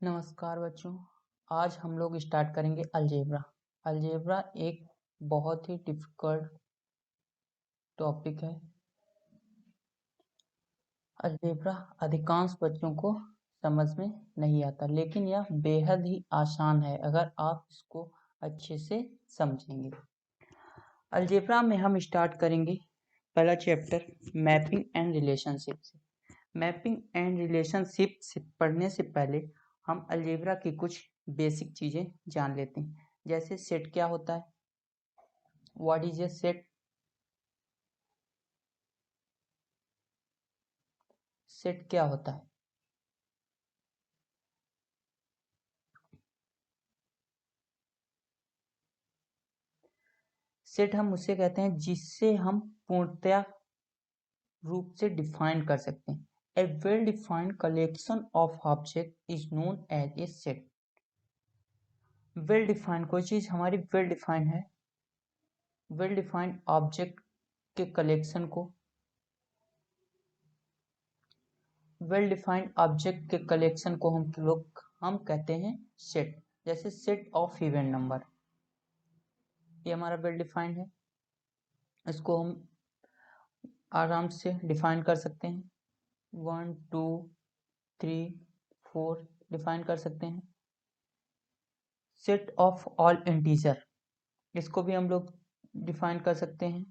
नमस्कार बच्चों। आज हम लोग स्टार्ट करेंगे अलजेब्रा। अलजेब्रा एक बहुत ही डिफिकल्ट टॉपिक है। अलजेब्रा अधिकांश बच्चों को समझ में नहीं आता, लेकिन यह बेहद ही आसान है अगर आप इसको अच्छे से समझेंगे। अलजेब्रा में हम स्टार्ट करेंगे पहला चैप्टर मैपिंग एंड रिलेशनशिप से। मैपिंग एंड रिलेशनशिप से पढ़ने से पहले हम अलजेब्रा की कुछ बेसिक चीजें जान लेते हैं। जैसे सेट क्या होता है, what is a set. Set क्या होता है? सेट हम उसे कहते हैं जिससे हम पूर्णतया रूप से डिफाइन कर सकते हैं। A well defined collection of object is known as a set. Well defined कोई चीज हमारी वेल डिफाइंड है, वेल डिफाइंड ऑब्जेक्ट के कलेक्शन को, वेल डिफाइंड ऑब्जेक्ट के कलेक्शन को हम कहते हैं सेट। जैसे सेट ऑफ इवन नंबर, ये हमारा वेल डिफाइंड है। इसको हम आराम से डिफाइन कर सकते हैं, 1 2 3 4 डिफाइन कर सकते हैं। सेट ऑफ ऑल इंटीजर, इसको भी हम लोग डिफाइन कर सकते हैं।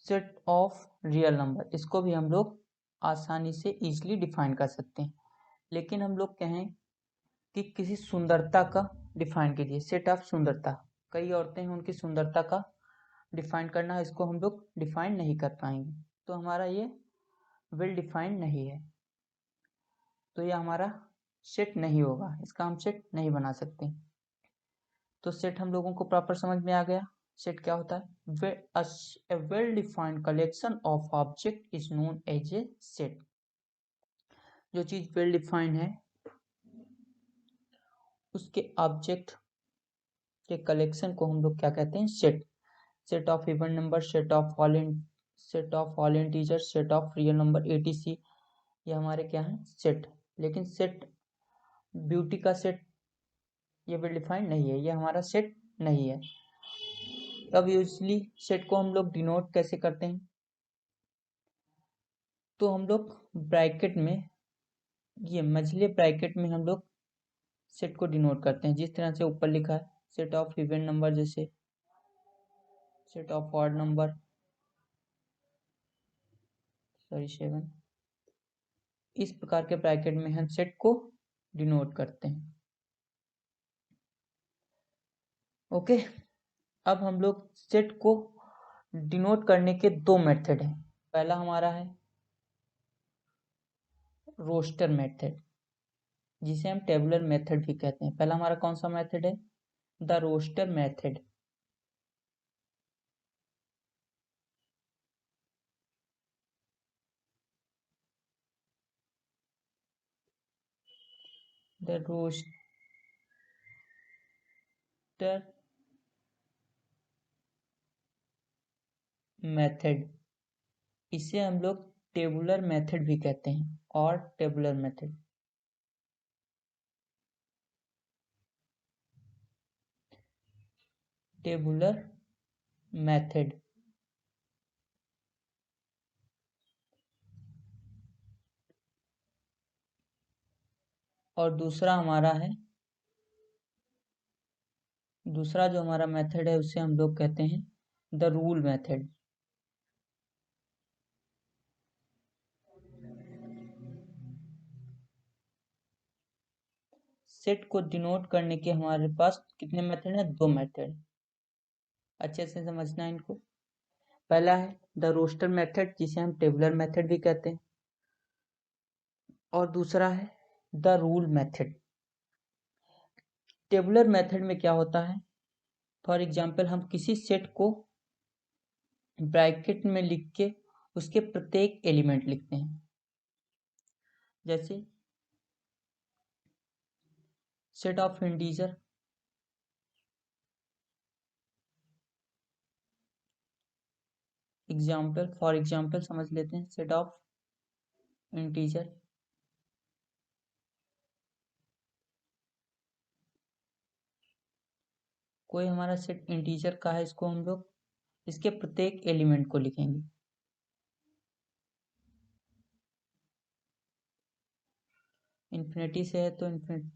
सेट ऑफ रियल नंबर, इसको भी हम लोग आसानी से इजीली डिफाइन कर सकते हैं। लेकिन हम लोग कहें कि किसी सुंदरता का डिफाइन कीजिए, सेट ऑफ सुंदरता। कई औरतें हैं, उनकी सुंदरता का डिफाइन करना, इसको हम लोग डिफाइन नहीं कर पाएंगे, तो हमारा ये वेल डिफाइंड नहीं है, तो ये हमारा सेट नहीं होगा, इसका हम सेट नहीं बना सकते। तो सेट हम लोगों को प्रॉपर समझ में आ गया। सेट क्या होता है? A well defined collection of object is known as a set. जो चीज वेल डिफाइंड है उसके ऑब्जेक्ट के कलेक्शन को हम लोग क्या कहते हैं? Set. Set of even number, set of all integer, set of real number etc, ये हमारे क्या है? सेट। लेकिन सेट ब्यूटी का सेट ये वेल डिफाइंड नहीं है, ये हमारा सेट नहीं है। अब यूजली सेट को हम लोग डिनोट कैसे करते हैं? तो हम लोग ब्रैकेट में, ये मझले ब्रैकेट में हम लोग सेट को डिनोट करते हैं, जिस तरह से ऊपर लिखा है। सेट ऑफ इवन नंबर, जैसे set of odd number, sorry 7, इस प्रकार के ब्रैकेट में हम सेट को डिनोट करते हैं। ओके, अब हम लोग सेट को डिनोट करने के दो मेथड हैं। पहला हमारा है रोस्टर मेथड, जिसे हम टेबुलर मेथड भी कहते हैं। पहला हमारा कौन सा मेथड है? The roster method. The roster method, इसे हम लोग टेबुलर मेथड भी कहते हैं, और टेबुलर मेथड। Tabular method. और दूसरा जो हमारा मेथड है उसे हम लोग कहते हैं द रूल मेथड। सेट को डिनोट करने के हमारे पास कितने मेथड हैं? दो मेथड। अच्छे से समझना है इनको। पहला है द रोस्टर मेथड, जिसे हम टेबुलर मेथड भी कहते हैं, और दूसरा है the rule method. Tabular method में क्या होता है? फॉर एग्जाम्पल, हम किसी सेट को ब्रैकेट में लिख के उसके प्रत्येक एलिमेंट लिखते हैं। जैसे set of integer, for example समझ लेते हैं। सेट ऑफ इंटीजर, कोई हमारा सेट इंटीजर का है, इसको हम लोग इसके प्रत्येक एलिमेंट को लिखेंगे। इन्फिनिटी से है तो इन्फिनिटी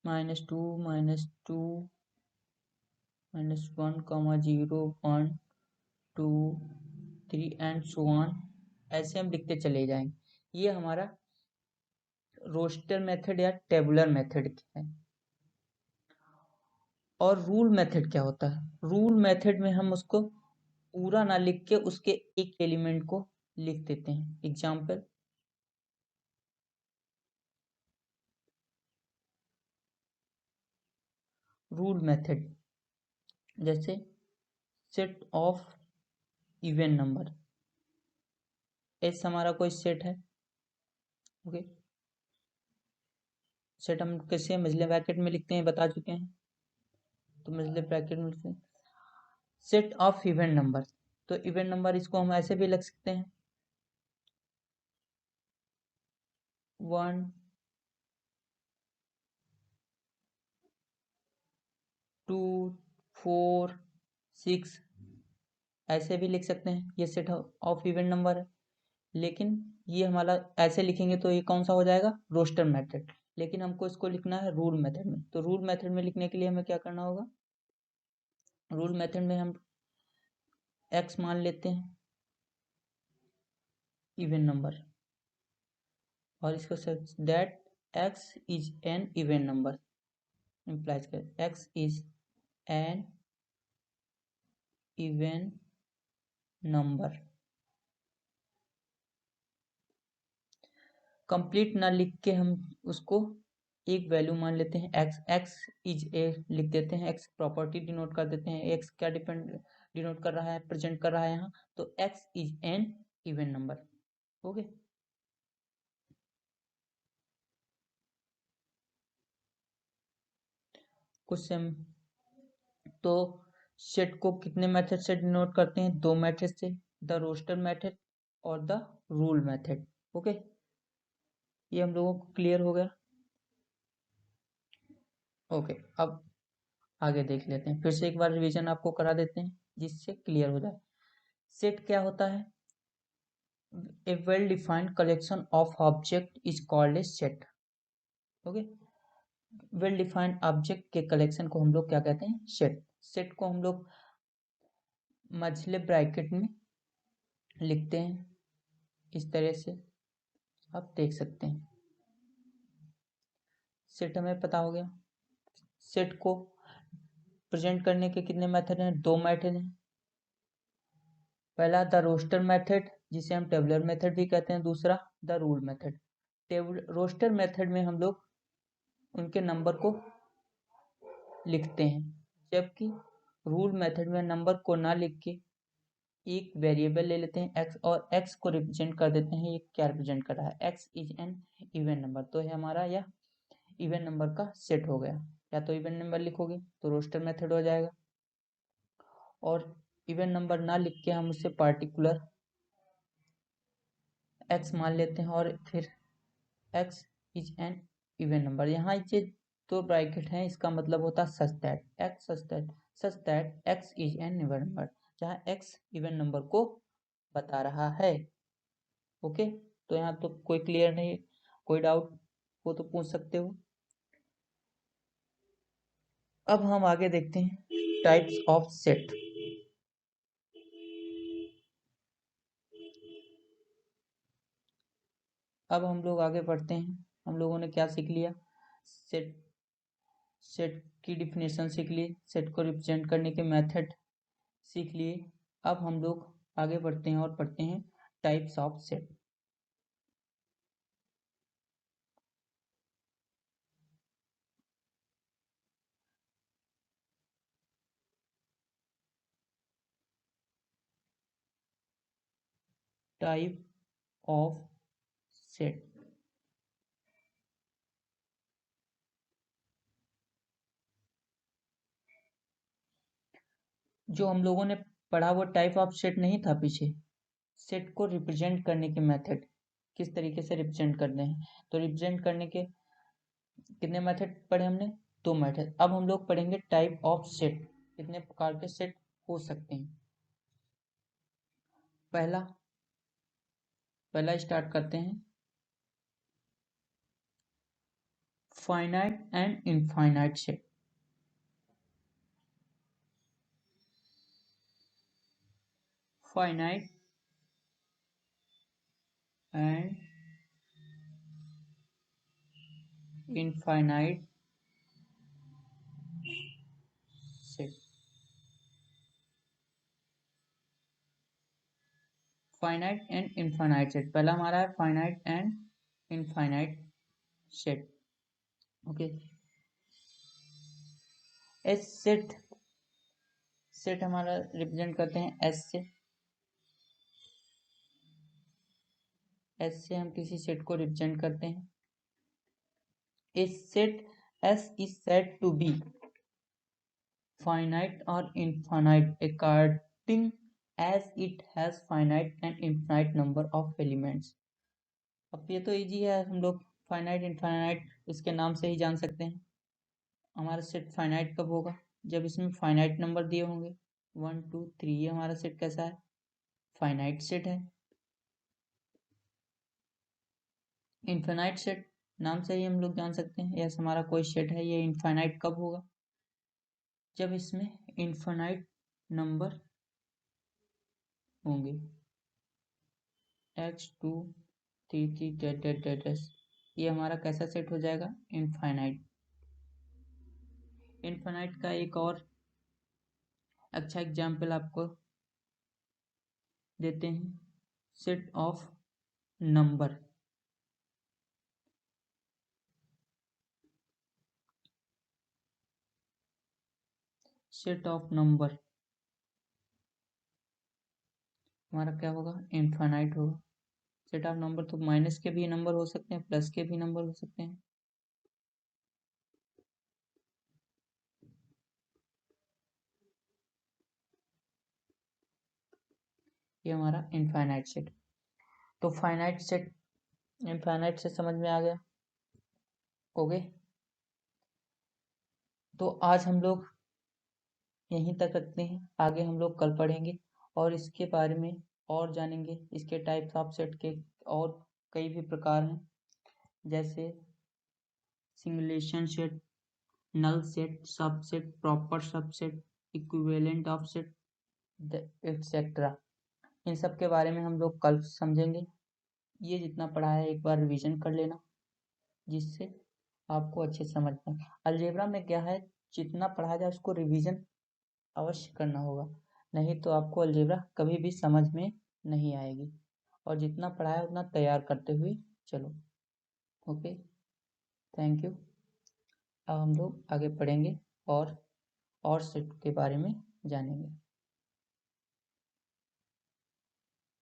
-2 -2 -1 0 1 2 3 एंड सो ऑन, ऐसे हम लिखते चले जाएंगे। ये हमारा रोस्टर मेथड या टेबुलर मेथड है। और रूल मेथड क्या होता है? रूल मेथड में हम उसको पूरा ना लिख के उसके एक एलिमेंट को लिख देते हैं। एग्जाम्पल, रूल मेथड जैसे set of even number, S हमारा कोई सेट है, ओके। सेट हम कैसे मजले ब्रैकेट में लिखते हैं बता चुके हैं, तो मजले ब्रैकेट में लिखते हैं सेट ऑफ इवन नंबर। तो इवन नंबर इसको हम ऐसे भी लिख सकते हैं 1 2 4 6, ऐसे भी लिख सकते हैं। ये सेट ऑफ इवन नंबर है। लेकिन ये हमारा ऐसे लिखेंगे तो ये कौन सा हो जाएगा? Roster method. लेकिन हमको इसको लिखना है रूल मेथड में। तो रूल मेथड में लिखने के लिए हमें क्या करना होगा? रूल मेथड में हम x मान लेते हैं इवन नंबर, और इसको that x is an even number implies कर x is an even number. Complete ना लिख के हम उसको एक वैल्यू मान लेते हैं x, x इज ए लिख देते हैं, x प्रॉपर्टी डिनोट कर देते हैं। x क्या डिनोट कर रहा है, प्रेजेंट कर रहा है यहाँ, तो x is an even number, okay. कुछ सेम, तो सेट को कितने मेथड से डिनोट करते हैं? दो मेथड से, द रोस्टर मेथड और द रूल मेथड, ओके। ये हम लोगों को क्लियर हो गया, ओके। अब आगे देख लेते हैं, फिर से एक बार रिवीजन आपको करा देते हैं जिससे क्लियर हो जाए। सेट क्या होता है? A well defined collection of object is called a set, okay. Well defined object के कलेक्शन को हम लोग क्या कहते हैं? सेट। सेट को हम लोग मझले ब्रैकेट में लिखते हैं इस तरह से, आप देख सकते हैं। सेट हमें पता हो गया। सेट को प्रेजेंट करने के कितने मेथड हैं? दो मेथड हैं। पहला द रोस्टर मेथड, जिसे हम टेबुलर मेथड भी कहते हैं, दूसरा the rule method. Roster method में हम लोग उनके नंबर को लिखते हैं, जबकि रूल मेथड में नंबर को ना लिख के एक वेरिएबल ले लेते हैं x, और x को रिप्रेजेंट कर देते हैं। ये क्या रिप्रेजेंट कर रहा है? x is an even number. तो ये हमारा यह इवन नंबर का सेट हो गया। या तो इवन नंबर लिखोगे तो रोस्टर मेथड हो जाएगा, और इवन नंबर ना लिख के हम उससे पार्टिकुलर x मान लेते हैं, और फिर x is an even number. यहाँ ये दो ब्रैकेट हैं, इसका मतलब होता है such that x is an even number, जहाँ x इवन नंबर को बता रहा है, ओके। तो यहाँ तो कोई क्लियर नहीं, कोई डाउट हो तो पूछ सकते हो। अब हम आगे देखते हैं टाइप्स ऑफ सेट। अब हम लोग आगे बढ़ते हैं। हम लोगों ने क्या सीख लिया? सेट सेट की डिफिनेशन सीख ली, सेट को रिप्रेजेंट करने के मेथड सीख लिए। अब हम लोग आगे बढ़ते हैं और पढ़ते हैं types of set. Type of set, जो हम लोगों ने पढ़ा वो टाइप ऑफ सेट नहीं था पीछे, सेट को रिप्रेजेंट करने के मेथड। किस तरीके से रिप्रेजेंट करते हैं। तो रिप्रेजेंट करने के कितने मेथड पढ़े हमने, 2 मेथड। अब हम लोग पढ़ेंगे टाइप ऑफ सेट, कितने प्रकार के सेट हो सकते हैं। पहला स्टार्ट करते हैं, finite and infinite set. Finite and infinite set. Finite and infinite set, पहला हमारा है finite and infinite set. Okay, S set हमारा रिप्रेजेंट करते हैं एस से। एस से हम किसी सेट को रिप्रेजेंट करते हैं। इस set S is said to be finite or infinite according as it has finite and infinite number of elements। अब ये तो इजी है, हम लोग फाइनाइट इनफाइनाइट इसके नाम से ही जान सकते हैं। हमारा सेट फाइनाइट कब होगा, जब इसमें फाइनाइट नंबर दिए होंगे 1 2 3। ये हमारा सेट कैसा है, फाइनाइट सेट है। इनफाइनाइट सेट नाम से ही हम लोग जान सकते हैं यस हमारा कोई सेट है, ये इनफाइनाइट कब होगा, जब इसमें इनफाइनाइट नंबर होंगे x2 3 3 ये हमारा कैसा सेट हो जाएगा, इनफाइनाइट। इनफाइनाइट का एक और अच्छा एग्जाम्पल आपको देते हैं, set of number. Set of number हमारा क्या होगा, इनफाइनाइट होगा। सेट ऑफ नंबर तो माइनस के भी नंबर हो सकते हैं, प्लस के भी नंबर हो सकते हैं। ये हमारा इनफाइनाइट सेट। तो फाइनाइट सेट इनफाइनाइट से समझ में आ गया। ओके, तो आज हम लोग यहीं तक रखते हैं, आगे हम लोग कल पढ़ेंगे और इसके बारे में और जानेंगे। इसके टाइप्स ऑफ सेट के और कई भी प्रकार हैं, जैसे singleton set, null set, subset, proper subset, equivalent of set etcetera. इन सब के बारे में हम लोग कल समझेंगे। ये जितना पढ़ा है एक बार रिवीजन कर लेना, जिससे आपको अच्छे से समझ में। अलजेब्रा में क्या है, जितना पढ़ा जाए उसको रिवीजन अवश्य करना होगा, नहीं तो आपको अलजेब्रा कभी भी समझ में नहीं आएगी। और जितना पढ़ा है उतना तैयार करते हुए चलो। Okay, thank you. अब हम लोग आगे पढ़ेंगे और सेट के बारे में जानेंगे।